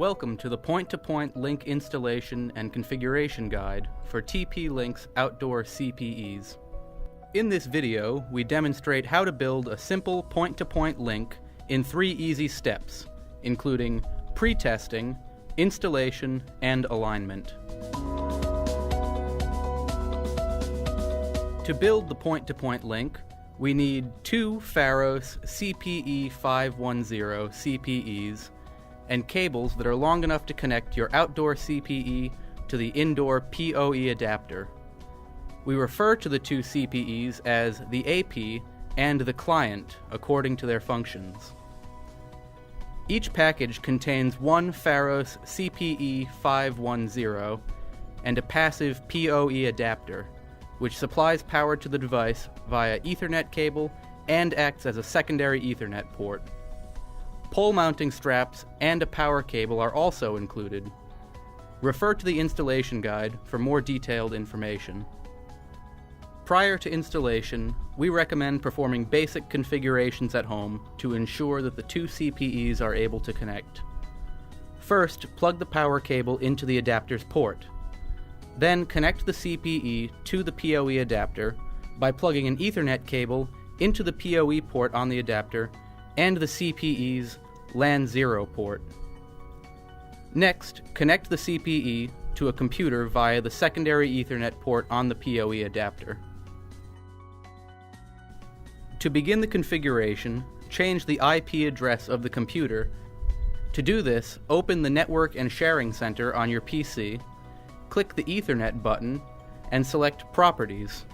Welcome to the point-to-point link installation and configuration guide for TP-Link's outdoor CPEs. In this video, we demonstrate how to build a simple point-to-point link in 3 easy steps, including pre-testing, installation, and alignment. To build the point-to-point link, we need 2 Pharos CPE 510 CPEs and cables that are long enough to connect your outdoor CPE to the indoor PoE adapter. We refer to the 2 CPEs as the AP and the client according to their functions. Each package contains 1 Pharos CPE 510 and a passive PoE adapter, which supplies power to the device via Ethernet cable and acts as a secondary Ethernet port. Pole mounting straps and a power cable are also included. Refer to the installation guide for more detailed information. Prior to installation, we recommend performing basic configurations at home to ensure that the 2 CPEs are able to connect. First, plug the power cable into the adapter's port. Then connect the CPE to the PoE adapter by plugging an Ethernet cable into the PoE port on the adapter and the CPE's LAN 0 port. Next, connect the CPE to a computer via the secondary Ethernet port on the PoE adapter. To begin the configuration, change the IP address of the computer. To do this, open the Network and Sharing Center on your PC, click the Ethernet button, and select Properties.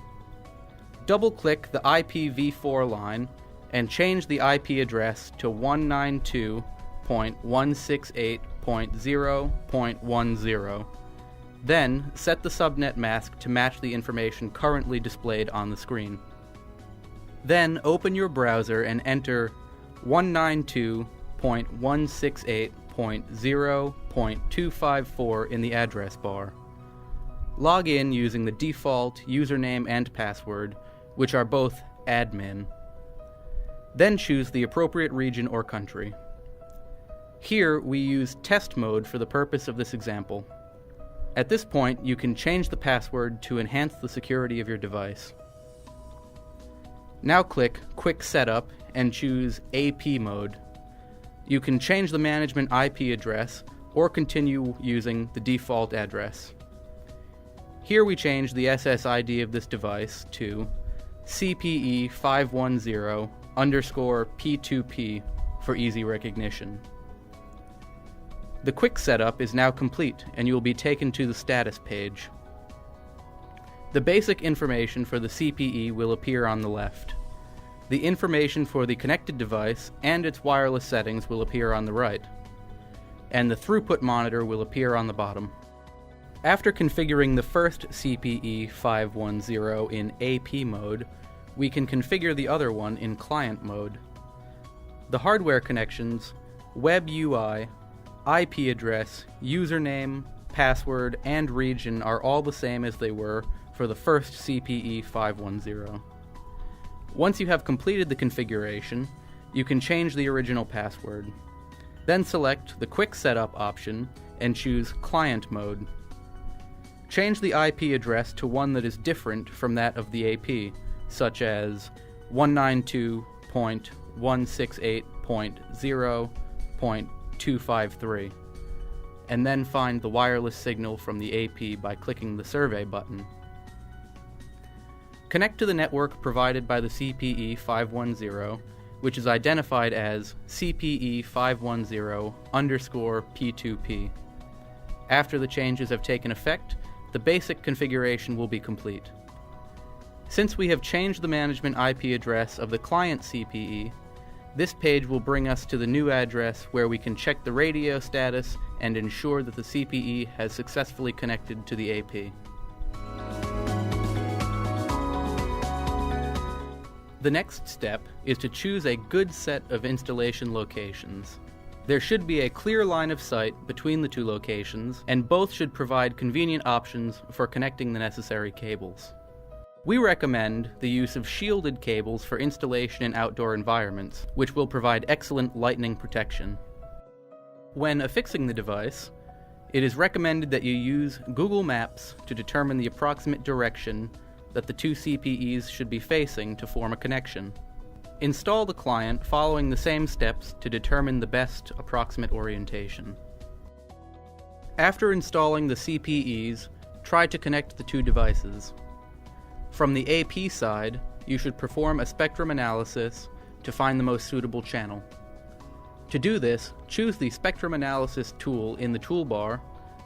Double-click the IPv4 line and change the IP address to 192.168.0.10. Then, set the subnet mask to match the information currently displayed on the screen. Then, open your browser and enter 192.168.0.254 in the address bar. Log in using the default username and password, which are both admin. Then choose the appropriate region or country. Here, we use test mode for the purpose of this example. At this point, you can change the password to enhance the security of your device. Now click Quick Setup and choose AP mode. You can change the management IP address or continue using the default address. Here we change the SSID of this device to CPE 510_P2P for easy recognition. The quick setup is now complete and you will be taken to the status page. The basic information for the CPE will appear on the left. The information for the connected device and its wireless settings will appear on the right. And the throughput monitor will appear on the bottom. After configuring the first CPE 510 in AP mode, we can configure the other one in client mode. The hardware connections, web UI, IP address, username, password, and region are all the same as they were for the first CPE 510. Once you have completed the configuration, you can change the original password. Then select the Quick Setup option and choose Client Mode. Change the IP address to one that is different from that of the AP, such as 192.168.0.253, and then find the wireless signal from the AP by clicking the Survey button. Connect to the network provided by the CPE 510, which is identified as CPE 510_P2P. After the changes have taken effect, the basic configuration will be complete. Since we have changed the management IP address of the client CPE, this page will bring us to the new address where we can check the radio status and ensure that the CPE has successfully connected to the AP. The next step is to choose a good set of installation locations. There should be a clear line of sight between the 2 locations, and both should provide convenient options for connecting the necessary cables. We recommend the use of shielded cables for installation in outdoor environments, which will provide excellent lightning protection. When affixing the device, it is recommended that you use Google Maps to determine the approximate direction that the two CPEs should be facing to form a connection. Install the client following the same steps to determine the best approximate orientation. After installing the CPEs, try to connect the two devices. From the AP side, you should perform a spectrum analysis to find the most suitable channel. To do this, choose the Spectrum Analysis tool in the toolbar,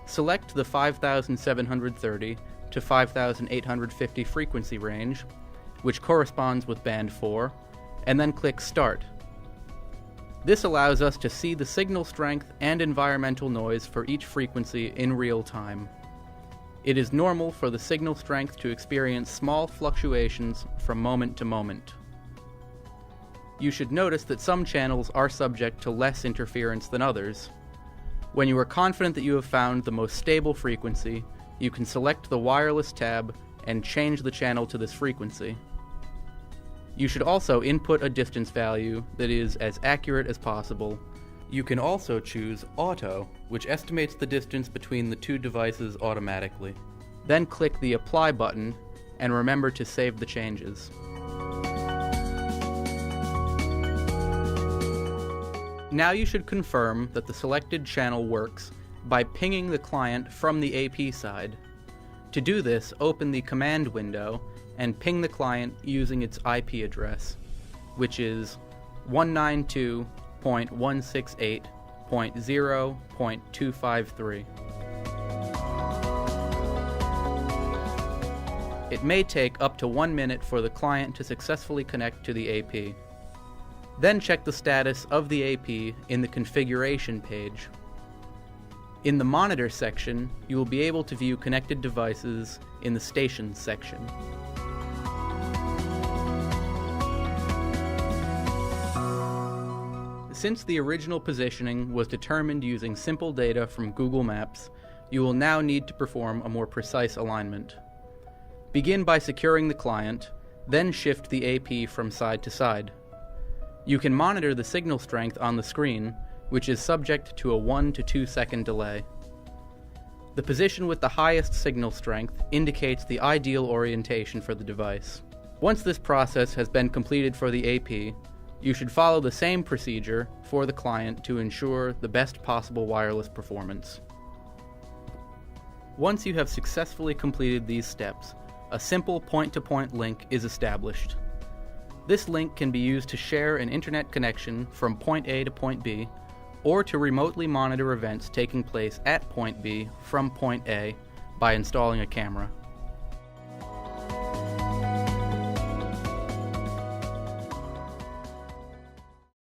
select the 5730 to 5850 frequency range, which corresponds with band 4, and then click Start. This allows us to see the signal strength and environmental noise for each frequency in real time. It is normal for the signal strength to experience small fluctuations from moment to moment. You should notice that some channels are subject to less interference than others. When you are confident that you have found the most stable frequency, you can select the wireless tab and change the channel to this frequency. You should also input a distance value that is as accurate as possible. You can also choose Auto, which estimates the distance between the two devices automatically. Then click the Apply button and remember to save the changes. Now you should confirm that the selected channel works by pinging the client from the AP side. To do this, open the command window and ping the client using its IP address, which is 192.168.0.253. It may take up to 1 minute for the client to successfully connect to the AP. Then check the status of the AP in the configuration page. In the monitor section, you will be able to view connected devices in the stations section. Since the original positioning was determined using simple data from Google Maps, you will now need to perform a more precise alignment. Begin by securing the client, then shift the AP from side to side. You can monitor the signal strength on the screen, which is subject to a 1 to 2 second delay. The position with the highest signal strength indicates the ideal orientation for the device. Once this process has been completed for the AP, you should follow the same procedure for the client to ensure the best possible wireless performance. Once you have successfully completed these steps, a simple point-to-point link is established. This link can be used to share an internet connection from point A to point B, or to remotely monitor events taking place at point B from point A by installing a camera.